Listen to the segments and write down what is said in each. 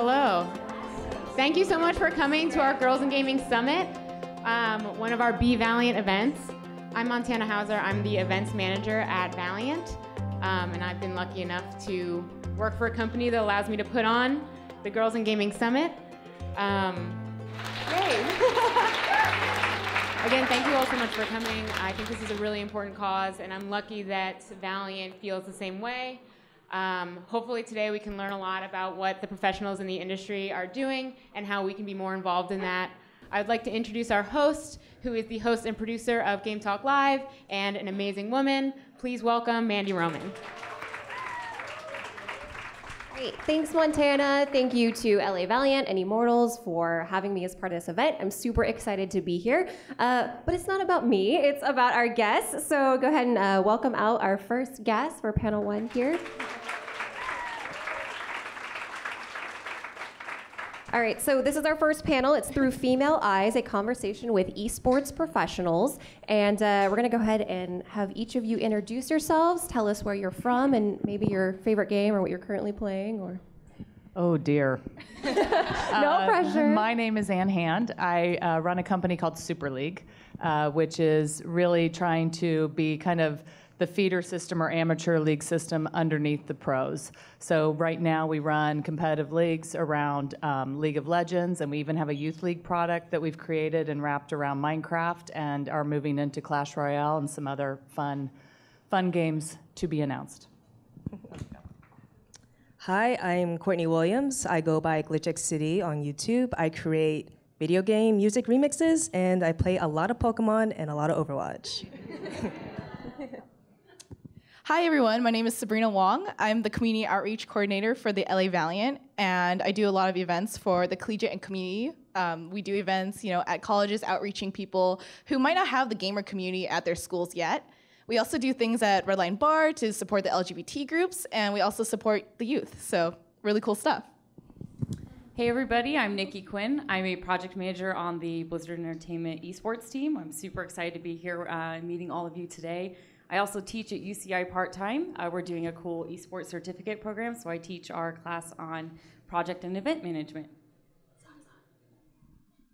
Hello. Thank you so much for coming to our Girls in Gaming Summit, one of our Be Valiant events. I'm Montana Hauser. I'm the events manager at Valiant, and I've been lucky enough to work for a company that allows me to put on the Girls in Gaming Summit. Yay! Again, thank you all so much for coming. I think this is a really important cause, and I'm lucky that Valiant feels the same way. Hopefully today we can learn a lot about what the professionals in the industry are doing and how we can be more involved in that. I'd like to introduce our host, who is the host and producer of Game Talk Live and an amazing woman. Please welcome Mandy Roman. Great. Thanks, Montana. Thank you to LA Valiant and Immortals for having me as part of this event. I'm super excited to be here. But it's not about me, it's about our guests. So go ahead and welcome out our first guest for panel 1 here. All right, so this is our first panel. It's Through Female Eyes, a conversation with esports professionals. And we're gonna go ahead and have each of you introduce yourselves, tell us where you're from and maybe your favorite game or what you're currently playing. Or Oh dear. No pressure. My name is Ann Hand. I run a company called Super League, which is really trying to be kind of the feeder system or amateur league system underneath the pros. So right now we run competitive leagues around League of Legends, and we even have a youth league product that we've created and wrapped around Minecraft, and are moving into Clash Royale and some other fun games to be announced. Hi, I'm Courtney Williams. I go by GlitchX City on YouTube. I create video game music remixes, and I play a lot of Pokemon and a lot of Overwatch. Hi everyone, my name is Sabrina Wong. I'm the Community Outreach Coordinator for the LA Valiant, and I do a lot of events for the collegiate and community. We do events, at colleges, outreaching people who might not have the gamer community at their schools yet. We also do things at Redline Bar to support the LGBT groups, and we also support the youth, so really cool stuff. Hey everybody, I'm Nikki Quinn. I'm a project manager on the Blizzard Entertainment esports team. I'm super excited to be here meeting all of you today. I also teach at UCI part-time. We're doing a cool esports certificate program, so I teach our class on project and event management.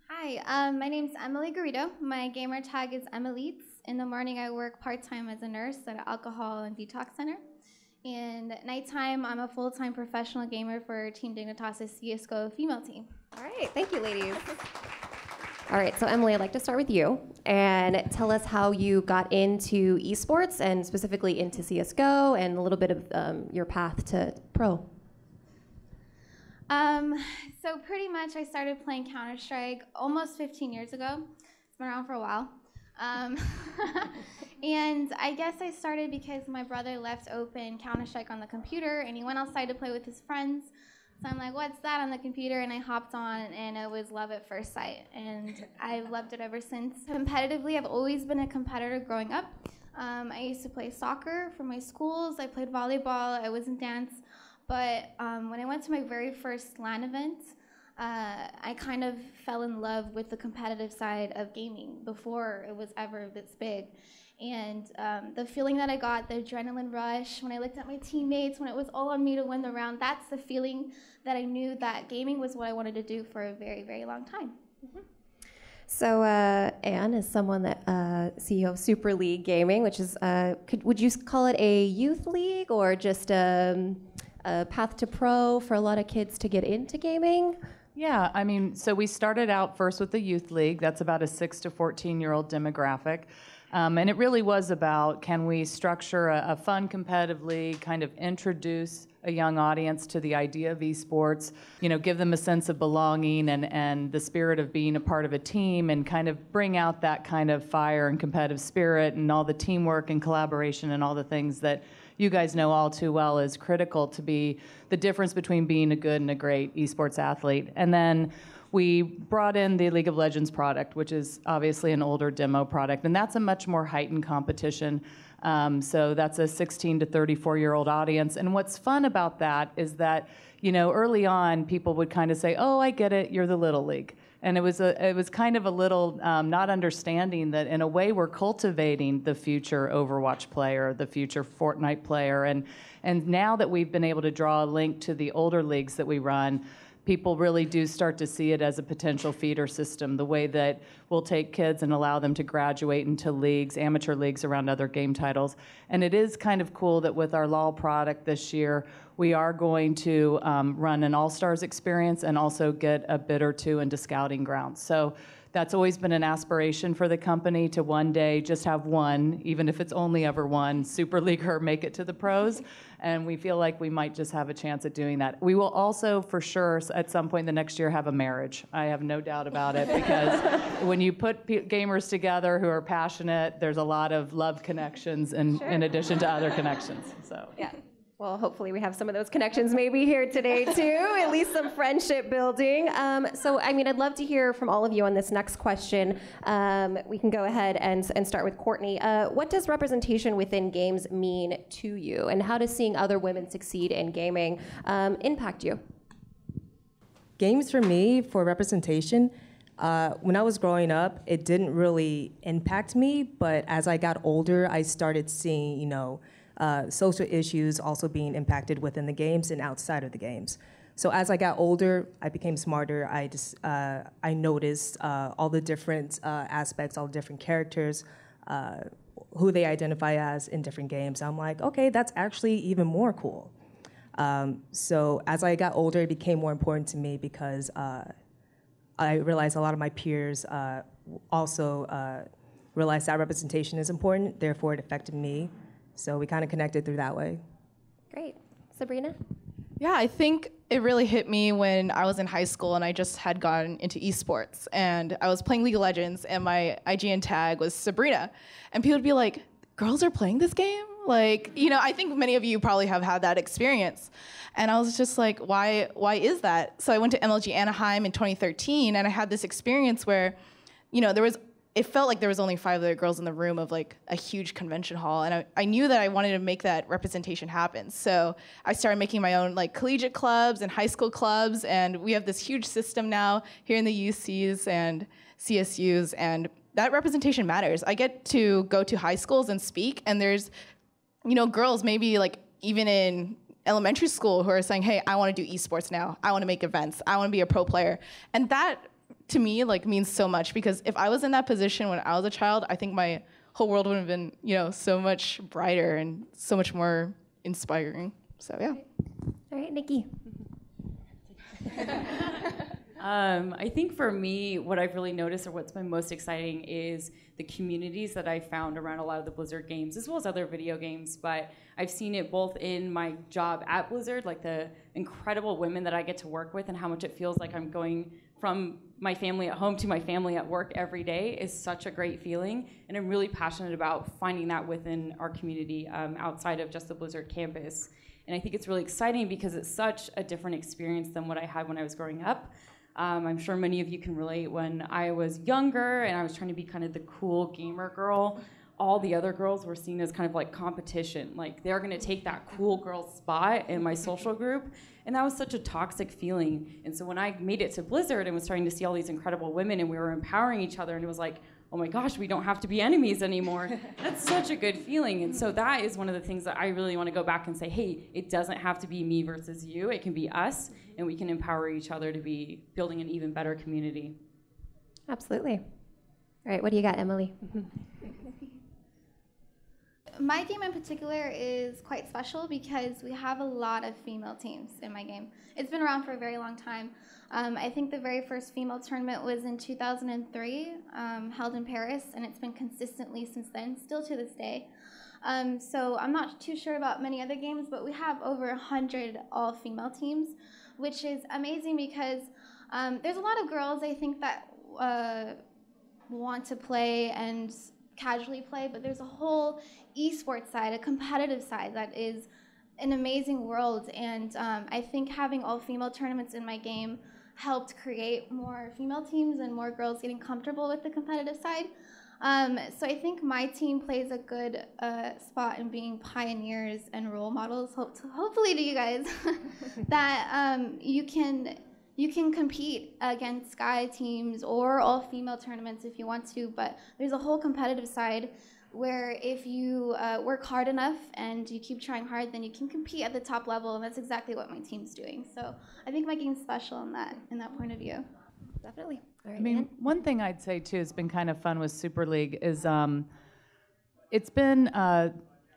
Hi, my name's Emily Garrido. My gamer tag is Emileets. In the morning, I work part-time as a nurse at an alcohol and detox center. And at nighttime, I'm a full-time professional gamer for Team Dignitas' CSGO female team. All right, thank you, ladies. All right, so Emily, I'd like to start with you and tell us how you got into esports and specifically into CSGO and a little bit of your path to pro. So pretty much I started playing Counter-Strike almost 15 years ago. It's been around for a while. And I guess I started because my brother left open Counter-Strike on the computer and he went outside to play with his friends. So I'm like, what's that on the computer? And I hopped on, and it was love at first sight. And I've loved it ever since. Competitively, I've always been a competitor growing up. I used to play soccer for my schools. I played volleyball. I was in dance. But when I went to my very first LAN event, I kind of fell in love with the competitive side of gaming before it was ever this big. And the feeling that I got, the adrenaline rush, when I looked at my teammates, when it was all on me to win the round, that's the feeling that I knew that gaming was what I wanted to do for a very, very long time. Mm-hmm. So Anne is someone that CEO of Super League Gaming, which is, would you call it a youth league or just a path to pro for a lot of kids to get into gaming? Yeah, I mean, so we started out first with the youth league. That's about a 6 to 14-year-old demographic. And it really was about, can we structure a fun competitive league, kind of introduce a young audience to the idea of esports, give them a sense of belonging and the spirit of being a part of a team, and kind of bring out that kind of fire and competitive spirit and all the teamwork and collaboration and all the things that you guys know all too well is critical to be the difference between being a good and a great esports athlete. And then we brought in the League of Legends product, which is obviously an older demo product, and that's a much more heightened competition. So that's a 16 to 34-year-old audience. And what's fun about that is that, early on, people would kind of say, oh, I get it, you're the Little League. And it was kind of a little not understanding that in a way we're cultivating the future Overwatch player, the future Fortnite player. And now that we've been able to draw a link to the older leagues that we run, people really do start to see it as a potential feeder system, the way that we'll take kids and allow them to graduate into leagues, amateur leagues around other game titles. And it is kind of cool that with our LOL product this year, we are going to run an All-Stars experience and also get a bid or two into scouting grounds. So that's always been an aspiration for the company, to one day just have one, even if it's only ever one, Super Leaguer make it to the pros. And we feel like we might just have a chance at doing that. We will also, for sure, at some point the next year, have a marriage. I have no doubt about it, because when you put gamers together who are passionate, there's a lot of love connections in addition to other connections. So Yeah. Well, hopefully we have some of those connections maybe here today too, at least some friendship building. So, I mean, I'd love to hear from all of you on this next question. We can go ahead and start with Courtney. What does representation within games mean to you, and how does seeing other women succeed in gaming impact you? Games for me, for representation, when I was growing up, it didn't really impact me, but as I got older, I started seeing, social issues also being impacted within the games and outside of the games. So as I got older, I became smarter. I noticed all the different aspects, all the different characters, who they identify as in different games. I'm like, okay, that's actually even more cool. So as I got older, it became more important to me, because I realized a lot of my peers also realized that representation is important, therefore it affected me. So we kind of connected through that way. Great. Sabrina? Yeah, I think it really hit me when I was in high school and I just had gotten into esports. And I was playing League of Legends, and my IGN tag was Sabrina. And people would be like, girls are playing this game? Like, I think many of you probably have had that experience. And I was just like, why is that? So I went to MLG Anaheim in 2013, and I had this experience where, it felt like there was only 5 other girls in the room of like a huge convention hall, and I knew that I wanted to make that representation happen. So I started making my own like collegiate clubs and high school clubs, and we have this huge system now here in the UCs and CSUs, and that representation matters. I get to go to high schools and speak, and there's, girls maybe like even in elementary school who are saying, hey, I want to do esports now. I want to make events. I want to be a pro player. And that, to me, like means so much, because if I was in that position when I was a child, I think my whole world would have been, so much brighter and so much more inspiring. So yeah. All right, Nikki. I think for me, what I've really noticed, or what's been most exciting, is the communities that I found around a lot of the Blizzard games, as well as other video games. But I've seen it both in my job at Blizzard, like the incredible women that I get to work with, and how much it feels like I'm going from my family at home to my family at work every day is such a great feeling. And I'm really passionate about finding that within our community outside of just the Blizzard campus. And I think it's really exciting because it's such a different experience than what I had when I was growing up. I'm sure many of you can relate. When I was younger and I was trying to be kind of the cool gamer girl, all the other girls were seen as kind of like competition. Like they're gonna take that cool girl spot in my social group. And that was such a toxic feeling. And so when I made it to Blizzard and was starting to see all these incredible women and we were empowering each other, and it was like, oh my gosh, we don't have to be enemies anymore. That's such a good feeling. And so that is one of the things that I really want to go back and say, hey, it doesn't have to be me versus you. It can be us, and we can empower each other to be building an even better community. Absolutely. All right, what do you got, Emily? My game in particular is quite special because we have a lot of female teams in my game. It's been around for a very long time. I think the very first female tournament was in 2003, held in Paris, and it's been consistently since then, still to this day. So I'm not too sure about many other games, but we have over 100 all-female teams, which is amazing because there's a lot of girls, I think, that want to play and casually play, but there's a whole esports side, a competitive side that is an amazing world. And I think having all-female tournaments in my game helped create more female teams and more girls getting comfortable with the competitive side. So I think my team plays a good spot in being pioneers and role models, hopefully to you guys, that you can compete against Sky teams or all-female tournaments if you want to, but there's a whole competitive side where if you work hard enough and you keep trying hard, then you can compete at the top level, and that's exactly what my team's doing. So I think my game's special in that point of view. Definitely. All right, I mean, Ann? one thing I'd say too has been kind of fun with Super League is it's been,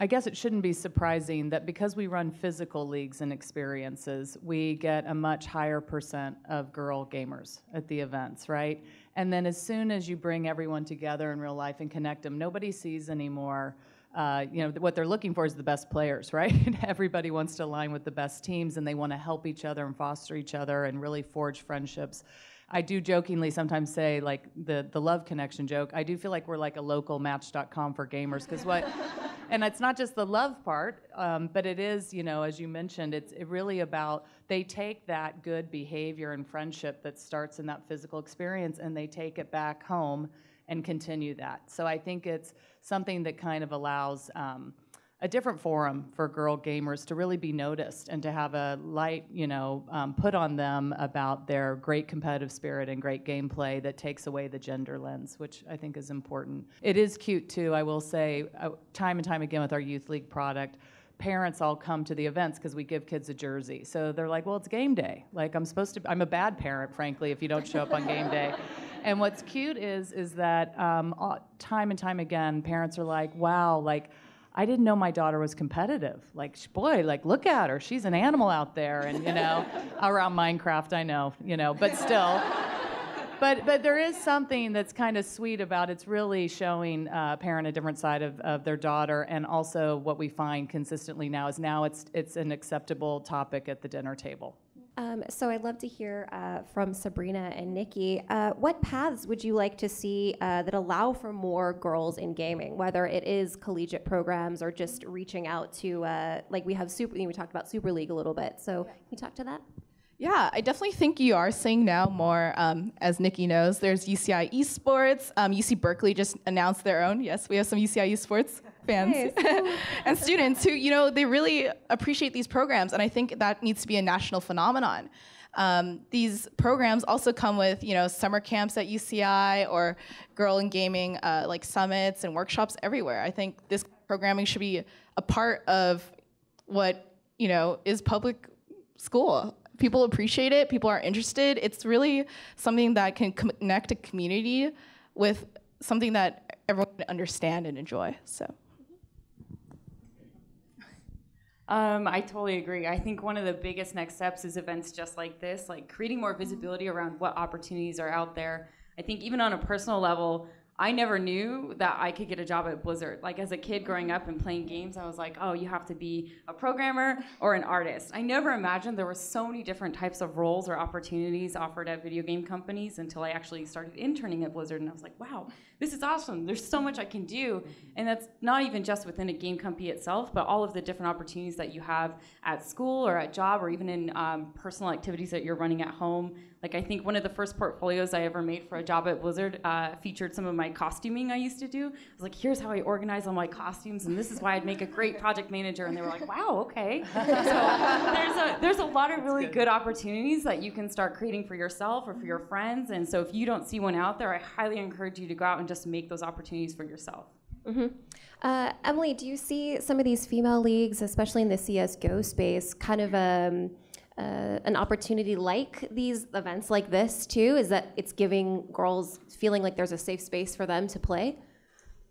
I guess it shouldn't be surprising that because we run physical leagues and experiences, we get a much higher % of girl gamers at the events, right? And then as soon as you bring everyone together in real life and connect them, nobody sees anymore, what they're looking for is the best players, right? Everybody wants to align with the best teams, and they want to help each other and foster each other and really forge friendships. I do jokingly sometimes say, like, the love connection joke, I do feel like we're like a local Match.com for gamers, because and it's not just the love part, but it is, as you mentioned, it's really about, they take that good behavior and friendship that starts in that physical experience and they take it back home and continue that. So I think it's something that kind of allows a different forum for girl gamers to really be noticed and to have a light, put on them about their great competitive spirit and great gameplay that takes away the gender lens, which I think is important. It is cute too, I will say, time and time again with our Youth League product, parents all come to the events because we give kids a jersey. So they're like, well, it's game day. Like, I'm a bad parent, frankly, if you don't show up on game day. And what's cute is that time and time again, parents are like, wow, like, I didn't know my daughter was competitive. Like, boy, like, look at her. She's an animal out there. And, around Minecraft, I know, but still. But there is something that's kind of sweet about it's really showing a parent a different side of their daughter. And also what we find consistently now is it's an acceptable topic at the dinner table. So I'd love to hear from Sabrina and Nikki. What paths would you like to see that allow for more girls in gaming, whether it is collegiate programs or just reaching out to, like we talked about Super League a little bit. So can you talk to that? Yeah, I definitely think you are seeing now more, as Nikki knows, there's UCI Esports. UC Berkeley just announced their own. Yes, we have some UCI Esports fans and students who, they really appreciate these programs, and I think that needs to be a national phenomenon. These programs also come with, summer camps at UCI or girl in gaming like summits and workshops everywhere. I think this programming should be a part of what, is public school. People appreciate it. People are interested. It's really something that can connect a community with something that everyone can understand and enjoy. So. I totally agree. I think one of the biggest next steps is events just like this, like creating more visibility around what opportunities are out there. I think even on a personal level, I never knew that I could get a job at Blizzard. Like, as a kid growing up and playing games, I was like, oh, you have to be a programmer or an artist. I never imagined there were so many different types of roles or opportunities offered at video game companies until I actually started interning at Blizzard, and I was like, wow, this is awesome. There's so much I can do. And that's not even just within a game company itself, but all of the different opportunities that you have at school or at job or even in personal activities that you're running at home. Like, I think one of the first portfolios I ever made for a job at Blizzard featured some of my costuming I used to do. I was like, here's how I organize all my costumes, and this is why I'd make a great project manager. And they were like, wow, okay. So there's a lot of really good opportunities that you can start creating for yourself or for your friends. And so if you don't see one out there, I highly encourage you to go out and just make those opportunities for yourself. Mm-hmm. Emily, do you see some of these female leagues, especially in the CSGO space, kind of an opportunity like these events like this too? Is that it's giving girls feeling like there's a safe space for them to play?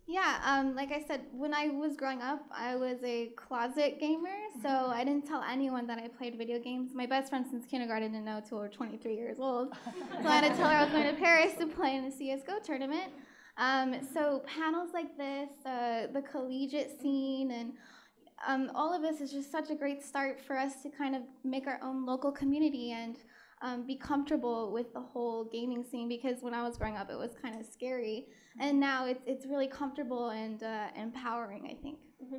Yeah, like I said, when I was growing up, I was a closet gamer, so I didn't tell anyone that I played video games. My best friend since kindergarten didn't know until we were 23 years old. So I had to tell her I was going to Paris to play in a CSGO tournament. So panels like this, the collegiate scene, and all of this is just such a great start for us to kind of make our own local community and be comfortable with the whole gaming scene, because when I was growing up, it was kind of scary. And now it's really comfortable and empowering, I think. Mm-hmm.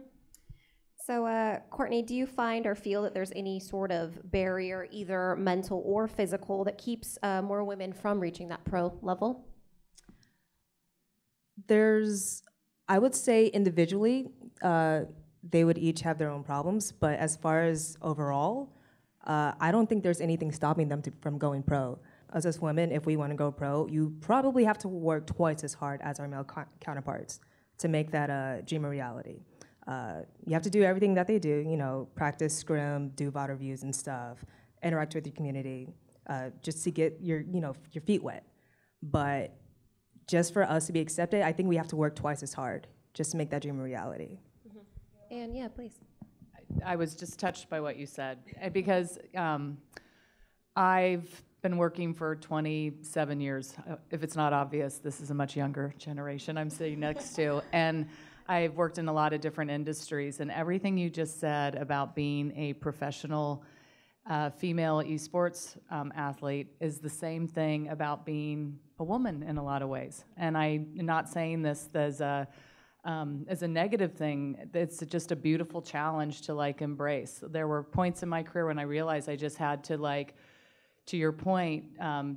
So, Courtney, do you find or feel that there's any sort of barrier, either mental or physical, that keeps more women from reaching that pro level? I would say individually, they would each have their own problems, but as far as overall, I don't think there's anything stopping them from going pro. As women, if we want to go pro, you probably have to work twice as hard as our male counterparts to make that dream a reality. You have to do everything that they do, practice, scrim, do VOD reviews and stuff, interact with your community, just to get your feet wet. But just for us to be accepted, I think we have to work twice as hard just to make that dream a reality. And yeah, please. I was just touched by what you said because I've been working for 27 years. If it's not obvious, this is a much younger generation I'm sitting next to. And I've worked in a lot of different industries. And everything you just said about being a professional female esports athlete is the same thing about being a woman in a lot of ways. And I'm not saying this as a negative thing. It's just a beautiful challenge to embrace. There were points in my career when I realized I just had to to your point,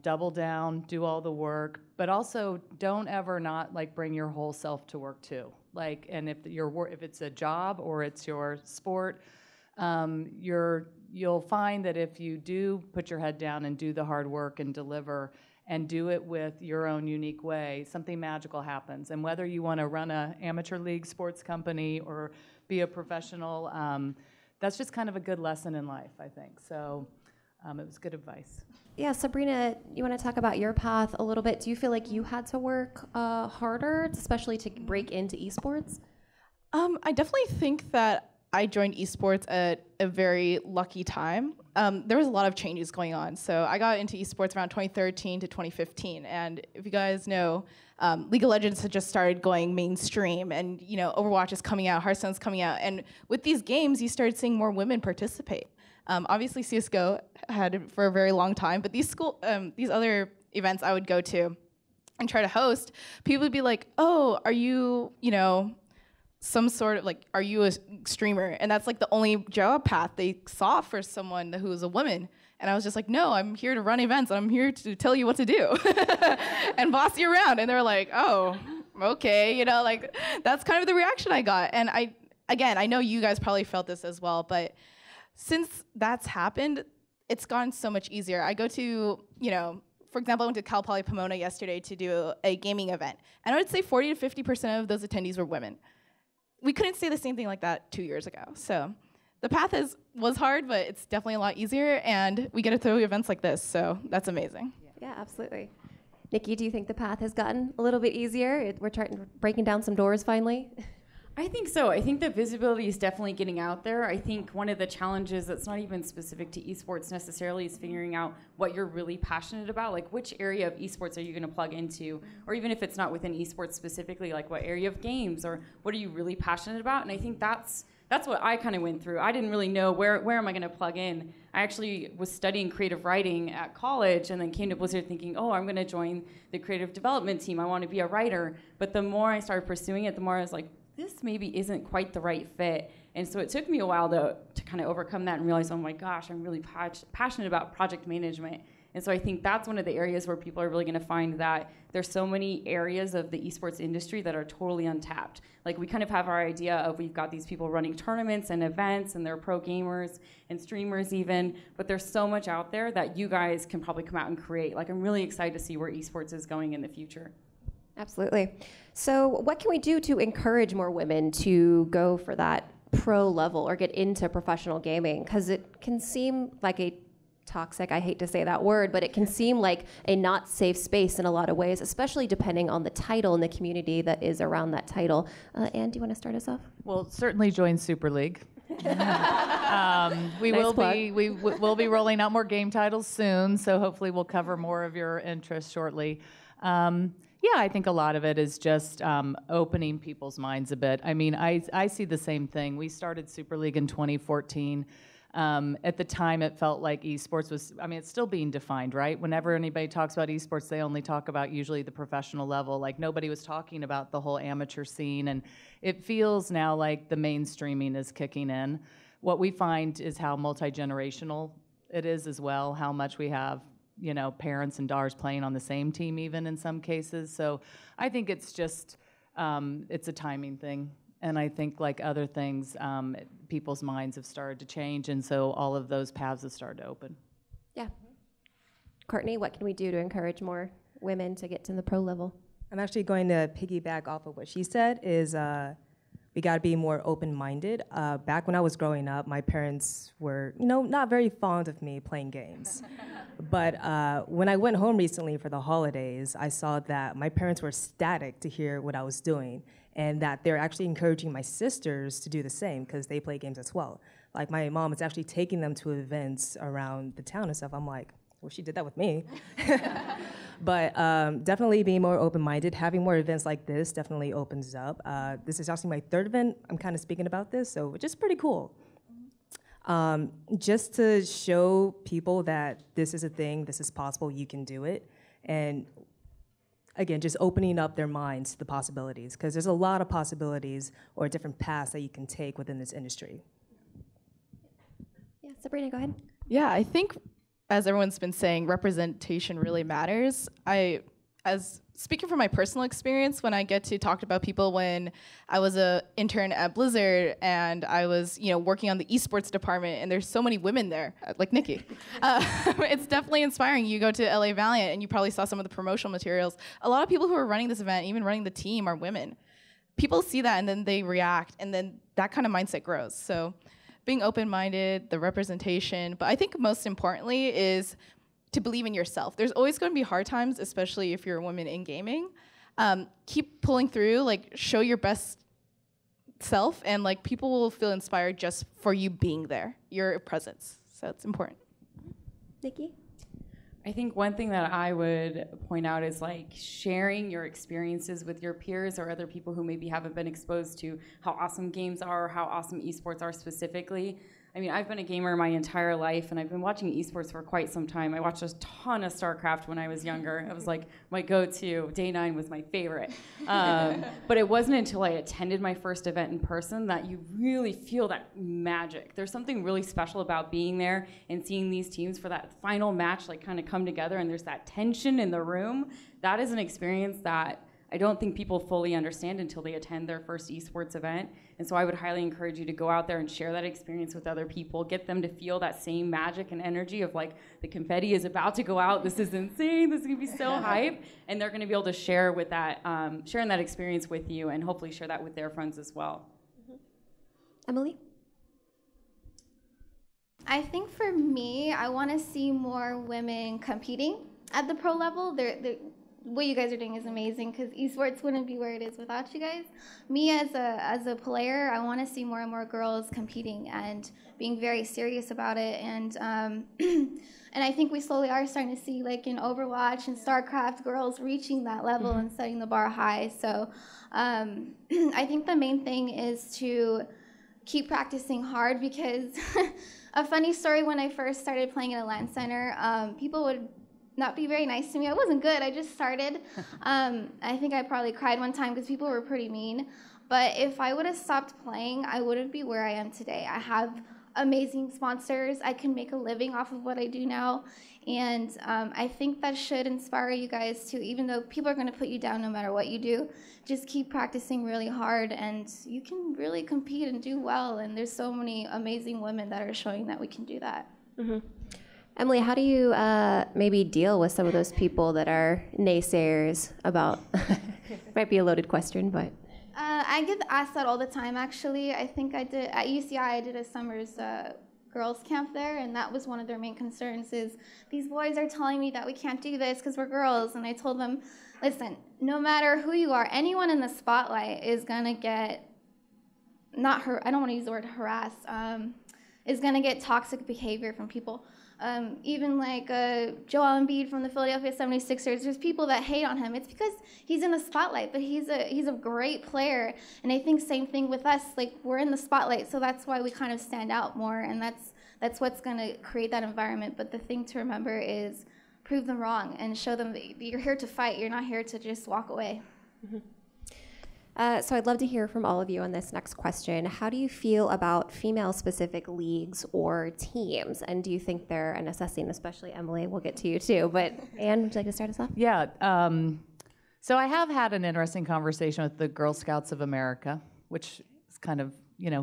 double down, do all the work, but also don't ever not bring your whole self to work too. And if it's a job or it's your sport, you'll find that if you do put your head down and do the hard work and deliver and do it with your own unique way, something magical happens. And whether you want to run an amateur league sports company or be a professional, that's just kind of a good lesson in life, I think. So it was good advice. Yeah, Sabrina, you want to talk about your path a little bit? Do you feel like you had to work harder, especially to break into esports? I definitely think that I joined esports at a very lucky time. There was a lot of changes going on. So I got into esports around 2013 to 2015. And if you guys know, League of Legends had just started going mainstream, and Overwatch is coming out, Hearthstone's coming out. And with these games, you started seeing more women participate. Obviously, CSGO had it for a very long time, but these other events I would go to and try to host, people would be like, "Oh, are you, some sort of are you a streamer?" And that's the only job path they saw for someone who was a woman. And I was just like, "No, I'm here to run events. And I'm here to tell you what to do and boss you around." And they're like, "Oh, okay," that's kind of the reaction I got. And I know you guys probably felt this as well, but since that's happened, it's gotten so much easier. I go to, for example, I went to Cal Poly Pomona yesterday to do a gaming event, and I would say 40 to 50% of those attendees were women. We couldn't say the same thing like that 2 years ago. So the path was hard, but it's definitely a lot easier, and we get to throw events like this, so that's amazing. Yeah, absolutely. Nikki, do you think the path has gotten a little bit easier? We're breaking down some doors finally? I think so. I think the visibility is definitely getting out there. I think one of the challenges that's not even specific to esports necessarily is figuring out what you're really passionate about. Which area of esports are you going to plug into? Or even if it's not within esports specifically, what area of games, or what are you really passionate about? And I think that's what I kind of went through. I didn't really know where am I going to plug in. I actually was studying creative writing at college and then came to Blizzard thinking, oh, I'm going to join the creative development team. I want to be a writer. But the more I started pursuing it, the more I was like, this maybe isn't quite the right fit. And so it took me a while to kind of overcome that and realize, oh my gosh, I'm really passionate about project management. And so I think that's one of the areas where people are really going to find that there's so many areas of the esports industry that are totally untapped. We kind of have our idea of we've got these people running tournaments and events, and they're pro gamers and streamers even, but there's so much out there that you guys can probably come out and create. I'm really excited to see where esports is going in the future. Absolutely. So what can we do to encourage more women to go for that pro level or get into professional gaming? Because it can seem like a toxic, I hate to say that word, but it can seem like a not safe space in a lot of ways, especially depending on the title and the community that is around that title. Anne, do you want to start us off? Well, certainly join Super League. We'll be rolling out more game titles soon, so hopefully we'll cover more of your interests shortly. Yeah, I think a lot of it is just opening people's minds a bit. I mean, I see the same thing. We started Super League in 2014. At the time, it felt like esports was, it's still being defined, right? Whenever anybody talks about esports, they only talk about usually the professional level. Nobody was talking about the whole amateur scene, and it feels now like the mainstreaming is kicking in. What we find is how multi-generational it is as well, how much we have parents and daughters playing on the same team even in some cases. So I think it's just, it's a timing thing. And I think other things, people's minds have started to change, and so all of those paths have started to open. Yeah. Courtney, what can we do to encourage more women to get to the pro level? I'm actually going to piggyback off of what she said is we got to be more open-minded. Back when I was growing up, my parents were, not very fond of me playing games. But when I went home recently for the holidays, I saw that my parents were ecstatic to hear what I was doing and that they're actually encouraging my sisters to do the same because they play games as well. Like my mom is actually taking them to events around the town and stuff. I'm like, well, she did that with me. But definitely being more open-minded, having more events like this definitely opens up. This is actually my third event I'm kind of speaking about this, so which is pretty cool. Just to show people that this is a thing, this is possible, you can do it. And again, just opening up their minds to the possibilities, because there's a lot of possibilities or different paths that you can take within this industry. Yeah, Sabrina, go ahead. Yeah, I think, as everyone's been saying, representation really matters. As speaking from my personal experience, when I get to talk about people when I was an intern at Blizzard and I was, working on the esports department, and there's so many women there, like Nikki. It's definitely inspiring. You go to LA Valiant and you probably saw some of the promotional materials. A lot of people who are running this event, even running the team, are women. People see that and then they react, and then that kind of mindset grows. So being open-minded, the representation, but I think most importantly is to believe in yourself. There's always going to be hard times, especially if you're a woman in gaming. Keep pulling through, show your best self, and people will feel inspired just for you being there, your presence. So it's important. Nikki? I think one thing that I would point out is sharing your experiences with your peers or other people who maybe haven't been exposed to how awesome games are, or how awesome esports are specifically. I mean, I've been a gamer my entire life, and I've been watching esports for quite some time. I watched a ton of StarCraft when I was younger. It was my go-to. Day 9 was my favorite. But it wasn't until I attended my first event in person that you really feel that magic. There's something really special about being there and seeing these teams for that final match kind of come together, and there's that tension in the room. That is an experience that I don't think people fully understand until they attend their first esports event. And so I would highly encourage you to go out there and share that experience with other people, get them to feel that same magic and energy of the confetti is about to go out, this is insane, this is gonna be so hype, and they're gonna be able to share with that, sharing that experience with you, and hopefully share that with their friends as well. Mm-hmm. Emily? I think for me, I want to see more women competing at the pro level. What you guys are doing is amazing because esports wouldn't be where it is without you guys. Me as a player, I want to see more and more girls competing and being very serious about it. And and I think we slowly are starting to see in Overwatch and StarCraft, girls reaching that level and setting the bar high. So I think the main thing is to keep practicing hard because a funny story, when I first started playing at a LAN center, people would not be very nice to me. I wasn't good. I just started. I think I probably cried one time because people were pretty mean. But if I would have stopped playing, I wouldn't be where I am today. I have amazing sponsors. I can make a living off of what I do now. And I think that should inspire you guys to, even though people are going to put you down no matter what you do, just keep practicing really hard and you can really compete and do well. And there's so many amazing women that are showing that we can do that. Mm-hmm. Emily, how do you maybe deal with some of those people that are naysayers about, might be a loaded question, but. I get asked that all the time, actually. I think I did, at UCI, I did a summer's girls camp there, and that was one of their main concerns is, these boys are telling me that we can't do this because we're girls, and I told them, listen, no matter who you are, anyone in the spotlight is gonna get, I don't wanna use the word harass, is gonna get toxic behavior from people. Even Joel Embiid from the Philadelphia 76ers, there's people that hate on him. It's because he's in the spotlight, but he's a great player. And I think same thing with us, we're in the spotlight, so that's why we kind of stand out more, and that's what's gonna create that environment. But the thing to remember is prove them wrong and show them that you're here to fight, you're not here to just walk away. Mm-hmm. So I'd love to hear from all of you on this next question. How do you feel about female-specific leagues or teams? And do you think they're a necessity, and especially Emily, we'll get to you too. But Anne, would you like to start us off? Yeah. So I have had an interesting conversation with the Girl Scouts of America, which is kind of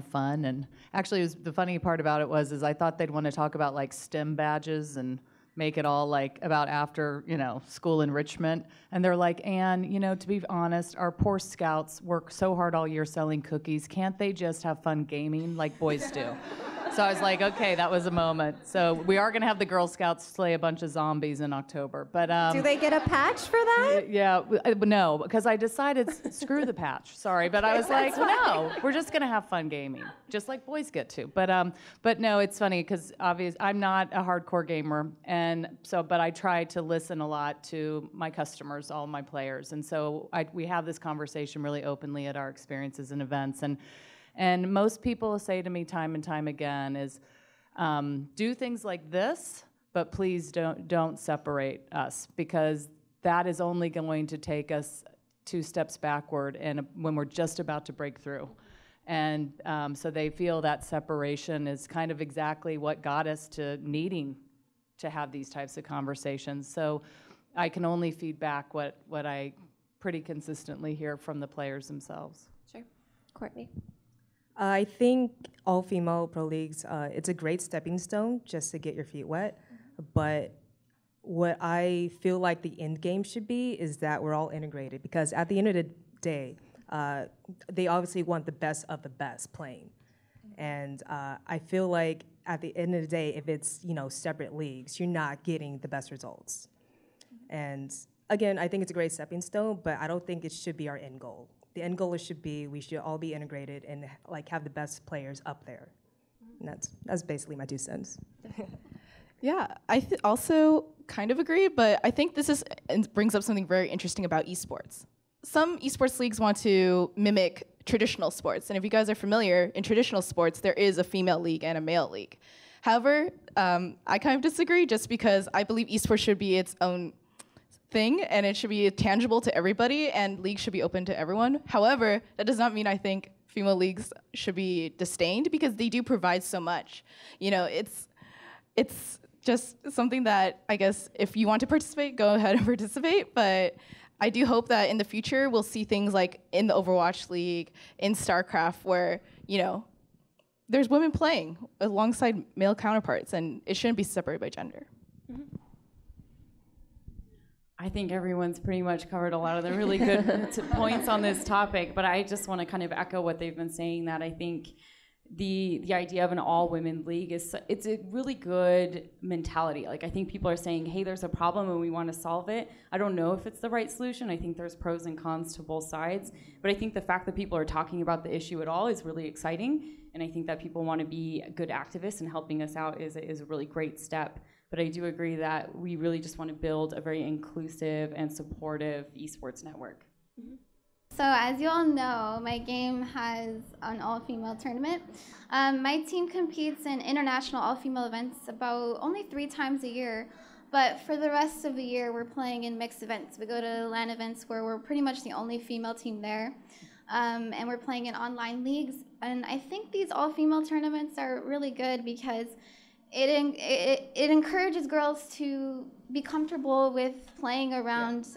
fun. And actually, the funny part about it was I thought they'd want to talk about STEM badges and make it all like about after, school enrichment. And they're like, Anne, to be honest, our poor scouts work so hard all year selling cookies. Can't they just have fun gaming like boys do? So I was like, okay, that was a moment. So we are going to have the Girl Scouts slay a bunch of zombies in October. But do they get a patch for that? Yeah, no, because I decided, screw the patch, sorry. But I was like, no, we're just going to have fun gaming, just like boys get to. But no, it's funny because obviously I'm not a hardcore gamer, but I try to listen a lot to my customers, all my players. And so we have this conversation really openly at our experiences and events. And most people say to me time and time again is, do things like this, but please don't separate us, because that is only going to take us 2 steps backward and when we're just about to break through. And so they feel that separation is kind of exactly what got us to needing to have these types of conversations. So I can only feed back what I pretty consistently hear from the players themselves. Sure. Courtney? I think all-female pro leagues, it's a great stepping stone just to get your feet wet. But what I feel like the end game should be is that we're all integrated, because at the end of the day, they obviously want the best of the best playing. And I feel like at the end of the day, if it's separate leagues, you're not getting the best results. And again, I think it's a great stepping stone, but I don't think it should be our end goal. The end goal should be we should all be integrated and have the best players up there. And that's basically my 2 cents. Yeah, I also kind of agree, but I think this brings up something very interesting about esports. Some esports leagues want to mimic traditional sports, and if you guys are familiar, in traditional sports there is a female league and a male league. However, I kind of disagree, just because I believe esports should be its own thing, and it should be tangible to everybody, and leagues should be open to everyone. However, that does not mean I think female leagues should be disdained, because they do provide so much. It's just something that I guess if you want to participate, go ahead and participate. But I do hope that in the future we'll see things like in the Overwatch League, in StarCraft, where there's women playing alongside male counterparts, and it shouldn't be separated by gender. Mm-hmm. I think everyone's pretty much covered a lot of the really good points on this topic, but I just want to kind of echo what they've been saying, that I think the idea of an all-women league it's a really good mentality. Like, I think people are saying, hey, there's a problem and we want to solve it. I don't know if it's the right solution. I think there's pros and cons to both sides, but I think the fact that people are talking about the issue at all is really exciting, and I think that people want to be good activists, and helping us out is a really great step. But I do agree that we really just want to build a very inclusive and supportive esports network. Mm-hmm. So as you all know, my game has an all-female tournament. My team competes in international all-female events about only 3 times a year, but for the rest of the year, we're playing in mixed events. We go to LAN events where we're pretty much the only female team there, and we're playing in online leagues. And I think these all-female tournaments are really good because it encourages girls to be comfortable with playing around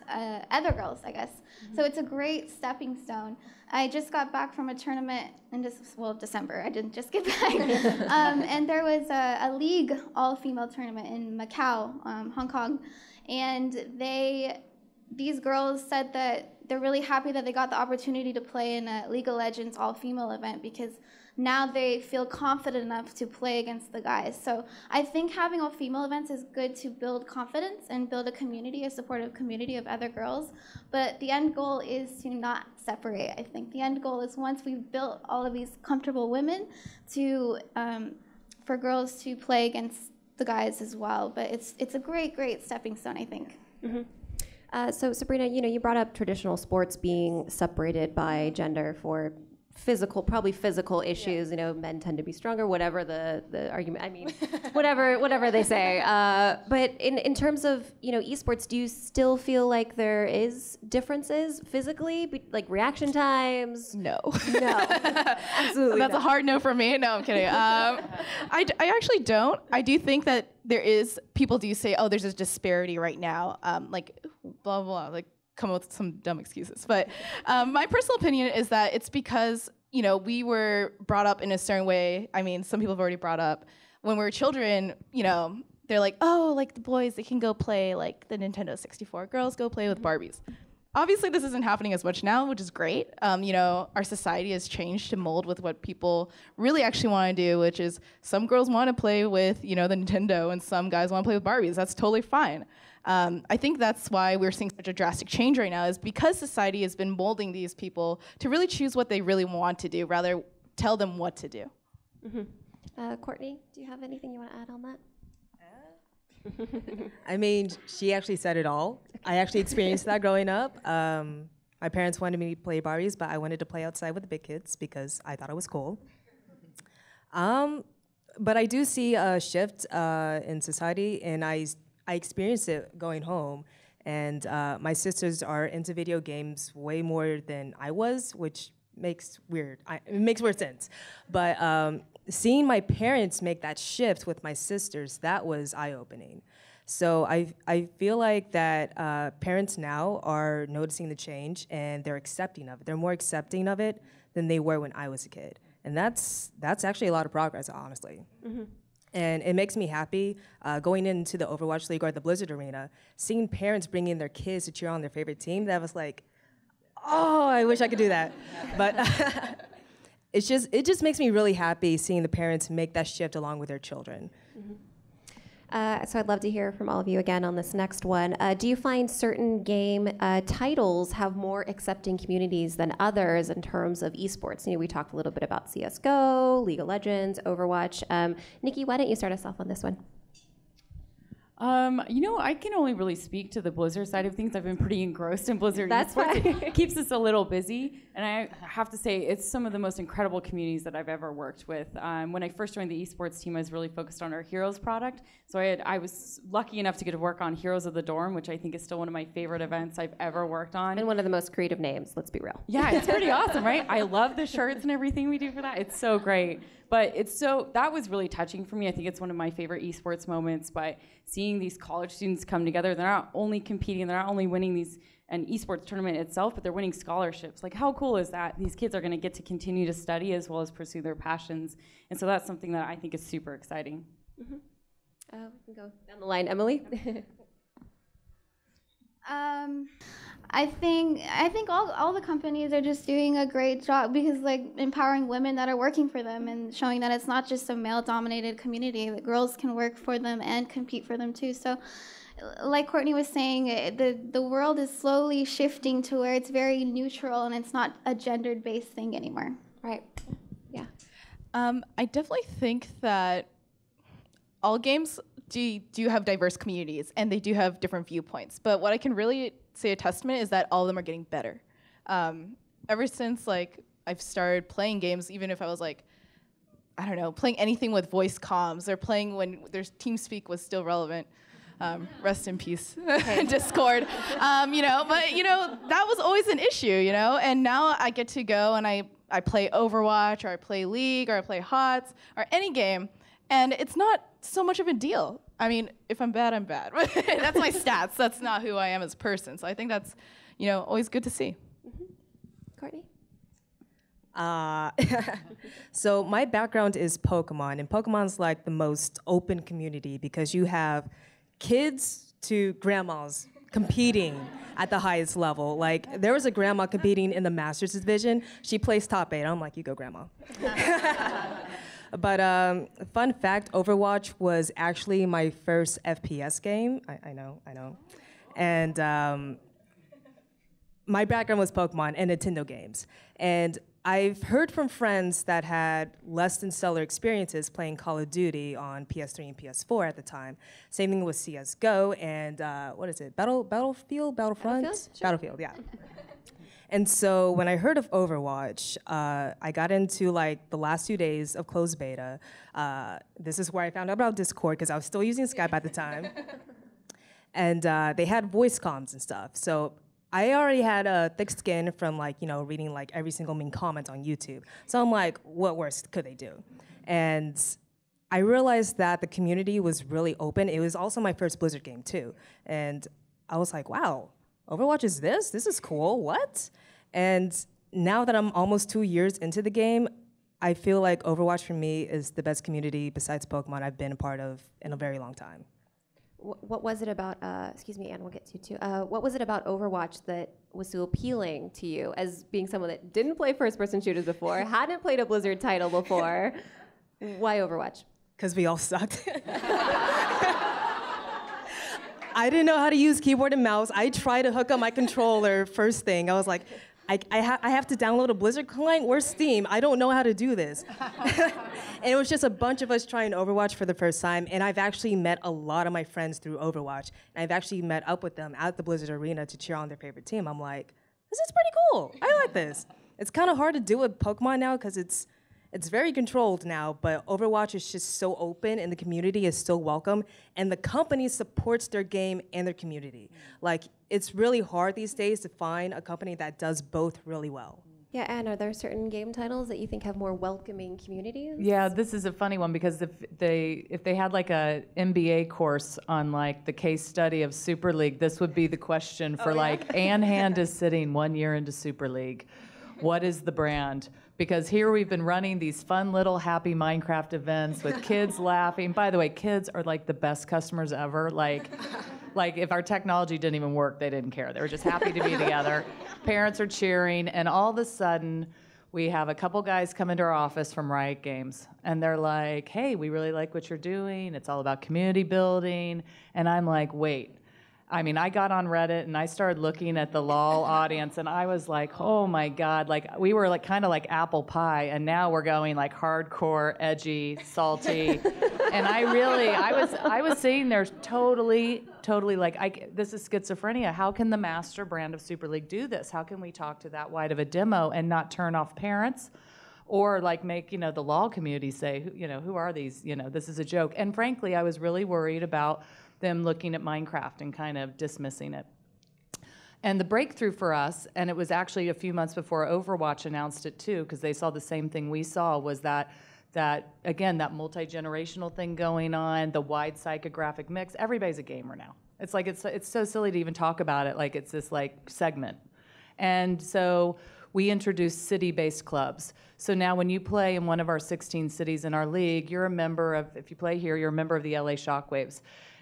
other girls, I guess. Mm-hmm. So it's a great stepping stone. I just got back from a tournament in December. I didn't just get back. And there was a league all-female tournament in Macau, Hong Kong, and these girls said that they're really happy that they got the opportunity to play in a League of Legends all-female event, because now they feel confident enough to play against the guys. So I think having all-female events is good to build confidence and build a community, a supportive community of other girls. But the end goal is to not separate. I think the end goal is, once we've built all of these comfortable women, for girls to play against the guys as well. But it's a great, great stepping stone, I think. Mm-hmm. So Sabrina, you brought up traditional sports being separated by gender for probably physical issues. Yeah. Men tend to be stronger, whatever the argument. I mean, whatever they say. But in terms of esports, do you still feel like there is differences physically, like reaction times? No, absolutely. That's a hard no for me. No, I'm kidding. I actually don't. I do think that people do say, oh, there's a disparity right now, like blah blah, like come up with some dumb excuses. But my personal opinion is that it's because we were brought up in a certain way. I mean, some people have already brought up, when we were children, they're like, oh, like the boys, they can go play like the Nintendo 64. Girls go play with Barbies. Obviously, this isn't happening as much now, which is great. You know, our society has changed to mold with what people really actually want to do, which is some girls want to play with, you know, the Nintendo, and some guys want to play with Barbies. That's totally fine. I think that's why we're seeing such a drastic change right now, is because society has been molding these people to really choose what they really want to do, rather tell them what to do. Courtney, do you have anything you want to add on that? I mean, she actually said it all. I actually experienced that growing up. My parents wanted me to play Barbies, but I wanted to play outside with the big kids because I thought it was cool. But I do see a shift in society, and I experienced it going home. And my sisters are into video games way more than I was, which makes it makes weird sense. But seeing my parents make that shift with my sisters, that was eye-opening. So I feel like that parents now are noticing the change, and they're accepting of it. They're more accepting of it than they were when I was a kid. And that's actually a lot of progress, honestly. And it makes me happy going into the Overwatch League or the Blizzard Arena, seeing parents bringing their kids to cheer on their favorite team. That was like, oh, I wish I could do that. But it just makes me really happy seeing the parents make that shift along with their children. So I'd love to hear from all of you again on this next one. Do you find certain game titles have more accepting communities than others in terms of esports? You know, we talked a little bit about CSGO, League of Legends, Overwatch. Nikki, why don't you start us off on this one? You know, I can only really speak to the Blizzard side of things. I've been pretty engrossed in Blizzard That's esports. fine. It keeps us a little busy, and I have to say it's some of the most incredible communities that I've ever worked with. When I first joined the esports team, I was really focused on our Heroes product. So I was lucky enough to get to work on Heroes of the Dorm, which I think is still one of my favorite events I've ever worked on. And one of the most creative names, let's be real. Yeah, it's pretty awesome, right? I love the shirts and everything we do for that. It's so great. But that was really touching for me. I think it's one of my favorite esports moments. But seeing these college students come together, they're not only competing, they're not only winning an esports tournament itself, but they're winning scholarships. Like, how cool is that? These kids are going to get to continue to study as well as pursue their passions. And so that's something that I think is super exciting. We can go down the line. Emily? I think all the companies are just doing a great job, because like empowering women that are working for them and showing that it's not just a male-dominated community, that girls can work for them and compete for them too. So like Courtney was saying, the world is slowly shifting to where it's very neutral and it's not a gendered-based thing anymore. Right. Yeah. I definitely think that all games do have diverse communities, and they do have different viewpoints. But what I can really say a testament is that all of them are getting better. Ever since like I've started playing games, even if I was like, I don't know, playing anything with voice comms, or playing when there's TeamSpeak was still relevant. Rest in peace, Discord. You know, but you know, that was always an issue, you know. And now I get to go and I play Overwatch, or I play League, or I play HOTS, or any game, and it's not so much of a deal. I mean, if I'm bad, I'm bad. That's my stats. That's not who I am as a person. So I think that's, you know, always good to see. Courtney? So my background is Pokemon, and Pokemon's like the most open community because you have kids to grandmas competing at the highest level. Like, there was a grandma competing in the Masters division. She placed top 8. I'm like, you go, grandma. But fun fact, Overwatch was actually my first FPS game. I know. And my background was Pokemon and Nintendo games. And I've heard from friends that had less than stellar experiences playing Call of Duty on PS3 and PS4 at the time. Same thing with CSGO and what is it? Battlefront? Sure. Battlefield, yeah. And so when I heard of Overwatch, I got into like the last 2 days of closed beta. This is where I found out about Discord, because I was still using Skype at the time. And they had voice comms and stuff. So I already had a thick skin from like, you know, reading like every single mean comment on YouTube. So I'm like, what worse could they do? And I realized that the community was really open. It was also my first Blizzard game too. And I was like, wow, Overwatch is this? This is cool, what? And now that I'm almost 2 years into the game, I feel like Overwatch for me is the best community besides Pokemon I've been a part of in a very long time. What was it about, excuse me, Anne, we'll get to you too. What was it about Overwatch that was so appealing to you as being someone that didn't play first-person shooters before, hadn't played a Blizzard title before? Why Overwatch? Because we all sucked. I didn't know how to use keyboard and mouse. I tried to hook up my controller first thing. I was like, I have to download a Blizzard client? Where's Steam? I don't know how to do this. And it was just a bunch of us trying Overwatch for the first time, and I've actually met a lot of my friends through Overwatch, and I've actually met up with them at the Blizzard Arena to cheer on their favorite team. I'm like, this is pretty cool. I like this. It's kind of hard to do with Pokemon now because it's very controlled now, but Overwatch is just so open and the community is so welcome, and the company supports their game and their community. Like, it's really hard these days to find a company that does both really well. Yeah, Anne, are there certain game titles that you think have more welcoming communities? Yeah, this is a funny one because if they had like a MBA course on like the case study of Super League, this would be the question for like Anne Hand is sitting 1 year into Super League. What is the brand? Because here we've been running these fun little happy Minecraft events with kids laughing. By the way, kids are like the best customers ever. Like if our technology didn't even work, they didn't care. They were just happy to be together. Parents are cheering, and all of a sudden, we have a couple guys come into our office from Riot Games, and they're like, hey, we really like what you're doing. It's all about community building. And I'm like, wait. I mean, I got on Reddit and I started looking at the LOL audience, and I was like, oh my God, like we were like kind of like apple pie, and now we're going like hardcore, edgy, salty. And I was sitting there totally like, this is schizophrenia. How can the master brand of Super League do this? How can we talk to that wide of a demo and not turn off parents? Or like make, the LOL community say, who are these? This is a joke. And frankly, I was really worried about them looking at Minecraft and kind of dismissing it. And the breakthrough for us, and it was actually a few months before Overwatch announced it too, because they saw the same thing we saw, was that again, that multi-generational thing going on, the wide psychographic mix. Everybody's a gamer now. It's like it's so silly to even talk about it like it's this like segment. And so we introduced city-based clubs. So now when you play in one of our 16 cities in our league, you're a member of, if you play here, you're a member of the LA Shockwaves.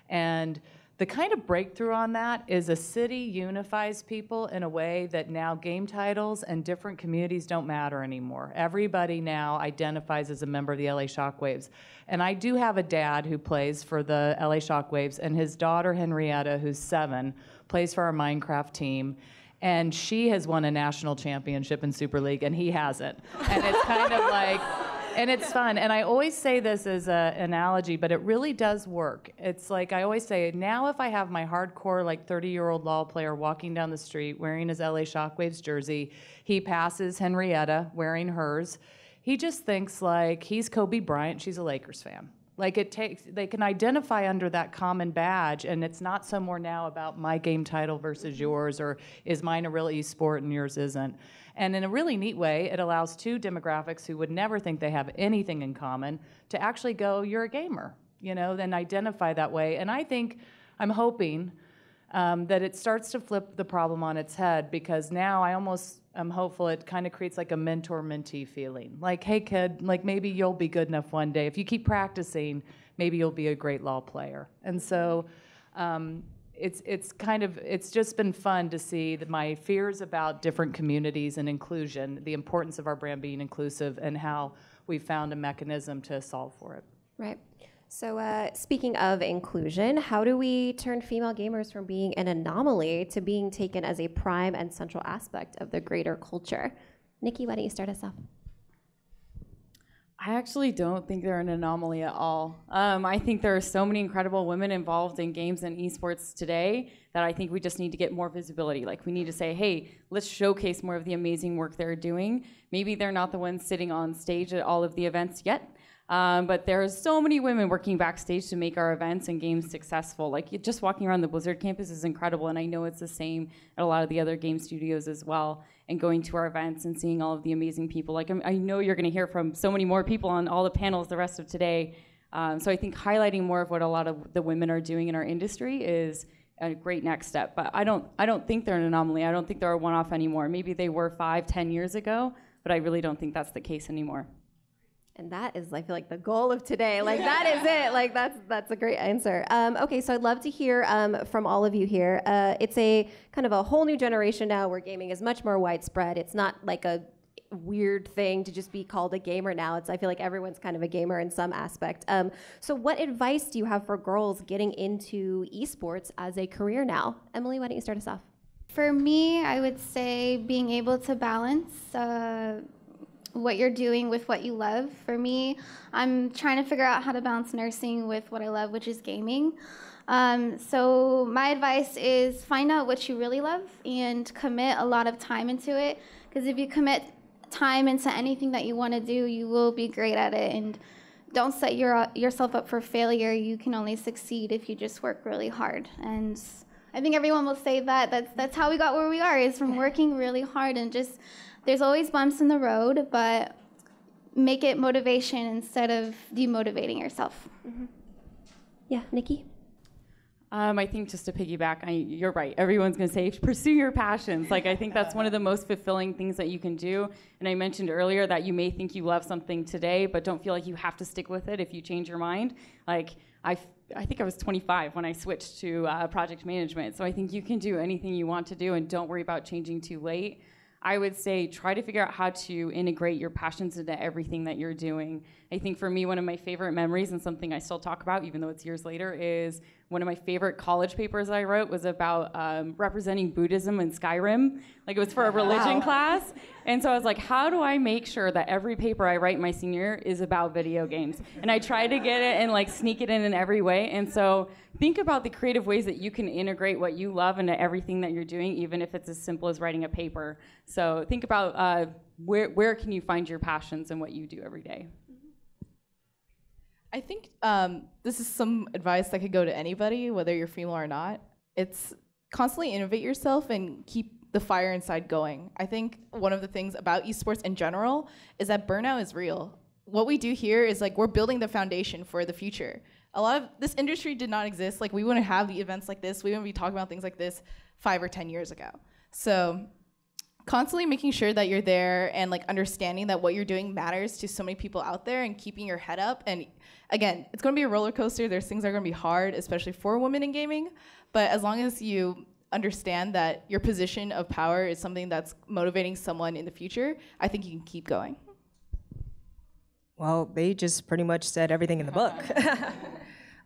And the kind of breakthrough on that is a city unifies people in a way that now game titles and different communities don't matter anymore. Everybody now identifies as a member of the LA Shockwaves. And I do have a dad who plays for the LA Shockwaves, and his daughter Henrietta, who's 7, plays for our Minecraft team. And she has won a national championship in Super League, and he hasn't. And it's kind of like, and it's fun. And I always say this as an analogy, but it really does work. It's like I always say, now if I have my hardcore, like 30-year-old LOL player walking down the street wearing his LA Shockwaves jersey, he passes Henrietta wearing hers. He just thinks like he's Kobe Bryant, she's a Lakers fan. Like they can identify under that common badge, and it's not somewhere now about my game title versus yours, or is mine a real e-sport and yours isn't. And in a really neat way, it allows two demographics who would never think they have anything in common to actually go, you're a gamer, then identify that way. And I'm hoping that it starts to flip the problem on its head, because now I'm hopeful it kind of creates like a mentor-mentee feeling. Like, hey kid, like maybe you'll be good enough one day. If you keep practicing, maybe you'll be a great LOL player. And so it's just been fun to see my fears about different communities and inclusion, the importance of our brand being inclusive, and how we found a mechanism to solve for it. Right. So speaking of inclusion, how do we turn female gamers from being an anomaly to being taken as a prime and central aspect of the greater culture? Nikki, why don't you start us off? I actually don't think they're an anomaly at all. I think there are so many incredible women involved in games and esports today that I think we just need to get more visibility. Like, we need to say, hey, let's showcase more of the amazing work they're doing. Maybe they're not the ones sitting on stage at all of the events yet, but there's so many women working backstage to make our events and games successful. Like, just walking around the Blizzard campus is incredible, and I know it's the same at a lot of the other game studios as well. And going to our events and seeing all of the amazing people. Like, I know you're going to hear from so many more people on all the panels the rest of today. So I think highlighting more of what a lot of the women are doing in our industry is a great next step. But I don't think they're an anomaly. I don't think they're a one-off anymore. Maybe they were 5-10 years ago, but I really don't think that's the case anymore. And that is, I feel like, the goal of today. Like, that is it. Like, that's a great answer. Okay, so I'd love to hear from all of you here. It's a kind of a whole new generation now where gaming is much more widespread. It's not like a weird thing to just be called a gamer now. I feel like everyone's kind of a gamer in some aspect. So what advice do you have for girls getting into esports as a career now? Emily, why don't you start us off? For me, I would say being able to balance what you're doing with what you love. For me, I'm trying to figure out how to balance nursing with what I love, which is gaming. So my advice is find out what you really love and commit a lot of time into it. Because if you commit time into anything that you want to do, you will be great at it. And don't set yourself up for failure. You can only succeed if you just work really hard. And I think everyone will say that. That's how we got where we are, is from working really hard. And just, there's always bumps in the road, but make it motivation instead of demotivating yourself. Mm-hmm. Yeah, Nikki? I think just to piggyback, you're right. Everyone's going to say, pursue your passions. Like, I think that's one of the most fulfilling things that you can do. And I mentioned earlier that you may think you love something today, but don't feel like you have to stick with it if you change your mind. Like, I think I was 25 when I switched to project management. So I think you can do anything you want to do, and don't worry about changing too late. I would say try to figure out how to integrate your passions into everything that you're doing. I think for me, one of my favorite memories, and something I still talk about even though it's years later, is one of my favorite college papers I wrote was about representing Buddhism in Skyrim. Like, it was for a religion class. And so I was like, how do I make sure that every paper I write my senior year is about video games? And I tried to get it and like sneak it in every way. And so think about the creative ways that you can integrate what you love into everything that you're doing, even if it's as simple as writing a paper. So think about where can you find your passions and what you do every day. I think this is some advice that could go to anybody, whether you're female or not. It's constantly innovate yourself and keep the fire inside going. I think one of the things about esports in general is that burnout is real. What we do here is like we're building the foundation for the future. A lot of this industry did not exist. Like, we wouldn't have the events like this. We wouldn't be talking about things like this 5 or 10 years ago. So constantly making sure that you're there and like understanding that what you're doing matters to so many people out there, and keeping your head up. And again, it's going to be a roller coaster. There's things that are going to be hard, especially for women in gaming. But as long as you understand that your position of power is something that's motivating someone in the future, I think you can keep going. Well, they just pretty much said everything in the book.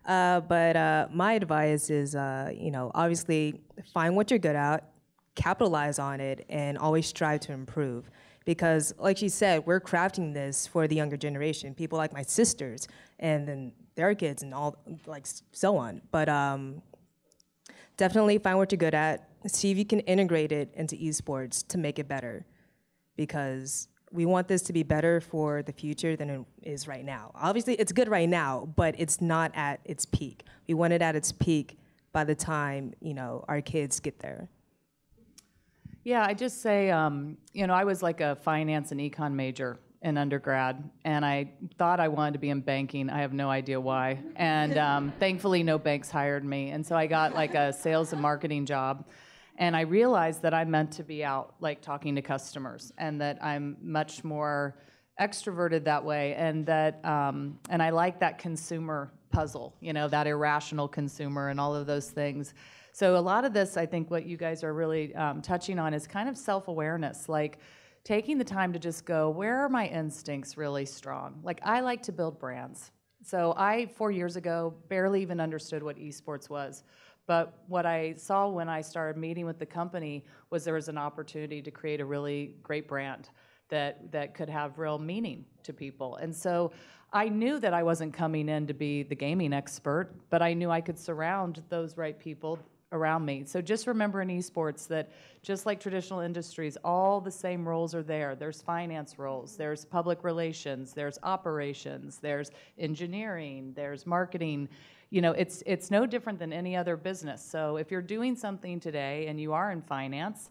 But my advice is, obviously find what you're good at, capitalize on it, and always strive to improve. Because like she said, we're crafting this for the younger generation, people like my sisters, and then their kids and all, like, so on. But definitely find what you're good at, see if you can integrate it into esports to make it better. Because we want this to be better for the future than it is right now. Obviously, it's good right now, but it's not at its peak. We want it at its peak by the time, our kids get there. Yeah, I just say, I was like a finance and econ major in undergrad, and I thought I wanted to be in banking. I have no idea why. And thankfully, no banks hired me. And so I got like a sales and marketing job. And I realized that I meant to be out, like, talking to customers, and that I'm much more extroverted that way, and that and I like that consumer puzzle, that irrational consumer and all of those things. So a lot of this, I think what you guys are really touching on is kind of self-awareness, like taking the time to just go, where are my instincts really strong? Like, I like to build brands. So 4 years ago, barely even understood what esports was. But what I saw when I started meeting with the company was there was an opportunity to create a really great brand that could have real meaning to people. And so I knew that I wasn't coming in to be the gaming expert, but I knew I could surround those right people around me. So just remember in esports that just like traditional industries, all the same roles are there. There's finance roles, there's public relations, there's operations, there's engineering, there's marketing. It's no different than any other business. So if you're doing something today and you are in finance,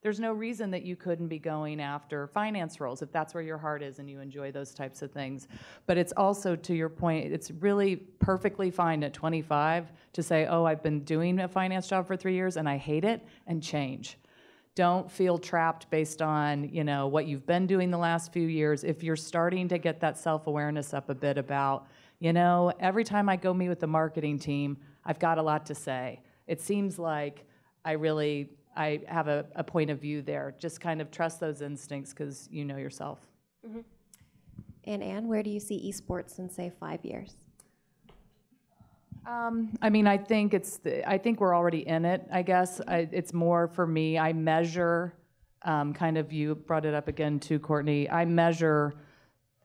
there's no reason that you couldn't be going after finance roles if that's where your heart is and you enjoy those types of things. But it's also, to your point, it's really perfectly fine at 25 to say, oh, I've been doing a finance job for 3 years and I hate it, and change. don't feel trapped based on, you know, what you've been doing the last few years. If you're starting to get that self-awareness up a bit about, you know, every time I go meet with the marketing team, I've got a lot to say. It seems like I have a point of view there. Just kind of trust those instincts because you know yourself. Mm-hmm. And Anne, where do you see esports in, say, 5 years? I mean, I think we're already in it, I guess. It's more for me, I measure, kind of, you brought it up again too, Courtney, I measure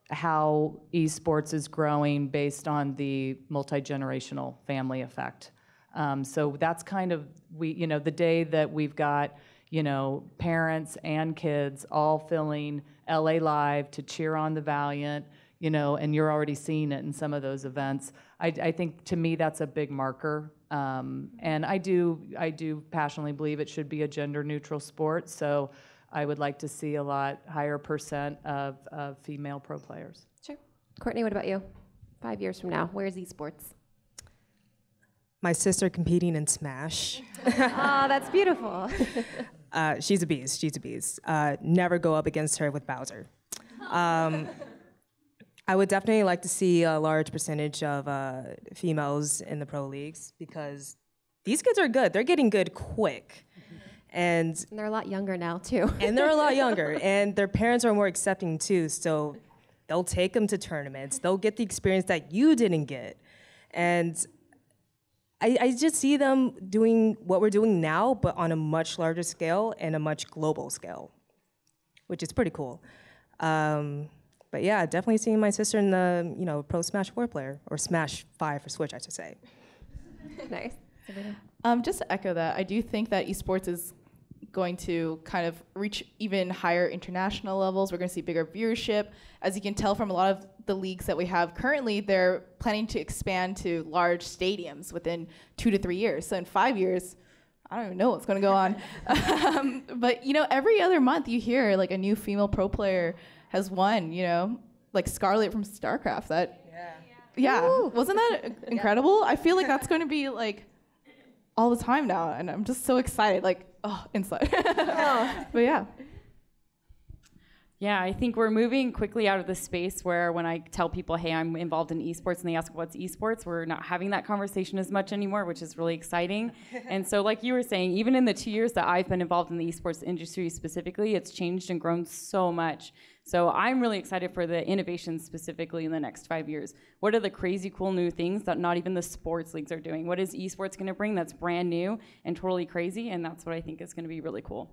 how esports is growing based on the multi-generational family effect. So that's kind of, you know, the day that we've got, you know, parents and kids all filling LA Live to cheer on the Valiant, you know, and you're already seeing it in some of those events. I think, to me, that's a big marker. And I do passionately believe it should be a gender-neutral sport, so I would like to see a lot higher percent of female pro players. Sure. Courtney, what about you? 5 years from now, where's esports? My sister competing in Smash. Oh, that's beautiful. She's a beast. She's a beast. Never go up against her with Bowser. I would definitely like to see a large percentage of females in the pro leagues because these kids are good. They're getting good quick. And they're a lot younger now, too. And they're a lot younger. And their parents are more accepting, too. So they'll take them to tournaments. They'll get the experience that you didn't get. And I just see them doing what we're doing now, but on a much larger scale and a much global scale, which is pretty cool. But yeah, definitely seeing my sister in the, you know, Pro Smash 4 player, or Smash 5 for Switch, I should say. Nice. Just to echo that, I do think that esports is going to kind of reach even higher international levels. We're going to see bigger viewership. As you can tell from a lot of the leagues that we have currently, they're planning to expand to large stadiums within 2 to 3 years. So in 5 years, I don't even know what's going to go on. But, you know, every other month you hear like a new female pro player has won, you know, like Scarlett from StarCraft. Yeah. Wasn't that incredible? I feel like that's going to be like all the time now, and I'm just so excited, like, inside. But yeah. Yeah, I think we're moving quickly out of the space where when I tell people, hey, I'm involved in esports, and they ask what's esports, we're not having that conversation as much anymore, which is really exciting. And so like you were saying, even in the 2 years that I've been involved in the esports industry specifically, it's changed and grown so much. So I'm really excited for the innovations specifically in the next 5 years. What are the crazy cool new things that not even the sports leagues are doing? What is esports going to bring that's brand new and totally crazy? And that's what I think is going to be really cool.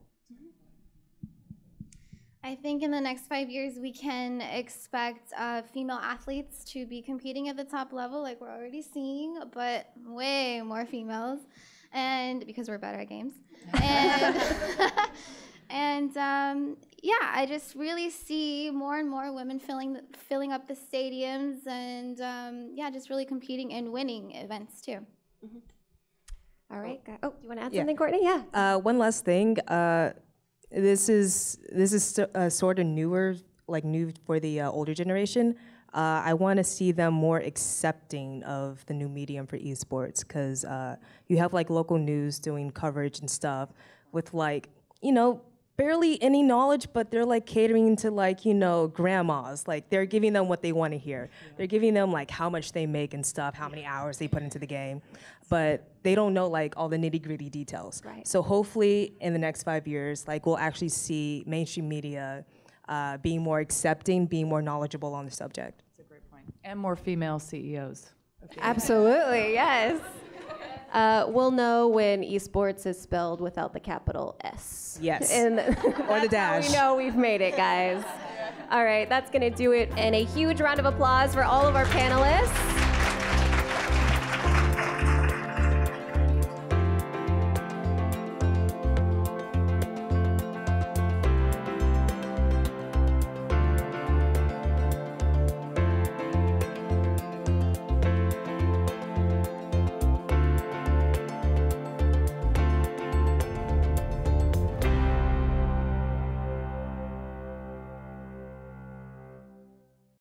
I think in the next 5 years, we can expect female athletes to be competing at the top level, like we're already seeing, but way more females, and because we're better at games. And yeah, I just really see more and more women filling up the stadiums, and yeah, just really competing and winning events too. Mm-hmm. All right. Oh, you want to add something, Courtney? Yeah. One last thing. This is sort of new for the older generation. I want to see them more accepting of the new medium for esports, because you have like local news doing coverage and stuff with like, you know, barely any knowledge, but they're like catering to like, you know, grandmas. Like they're giving them what they want to hear. They're giving them like how much they make and stuff, how many hours they put into the game, but they don't know like all the nitty-gritty details. Right. So hopefully in the next 5 years, like we'll actually see mainstream media being more accepting, being more knowledgeable on the subject. That's a great point. And more female CEOs. Okay. Absolutely, yes. We'll know when esports is spelled without the capital S. Yes. Or the dash. We know we've made it, guys. All right, that's going to do it. And a huge round of applause for all of our panelists.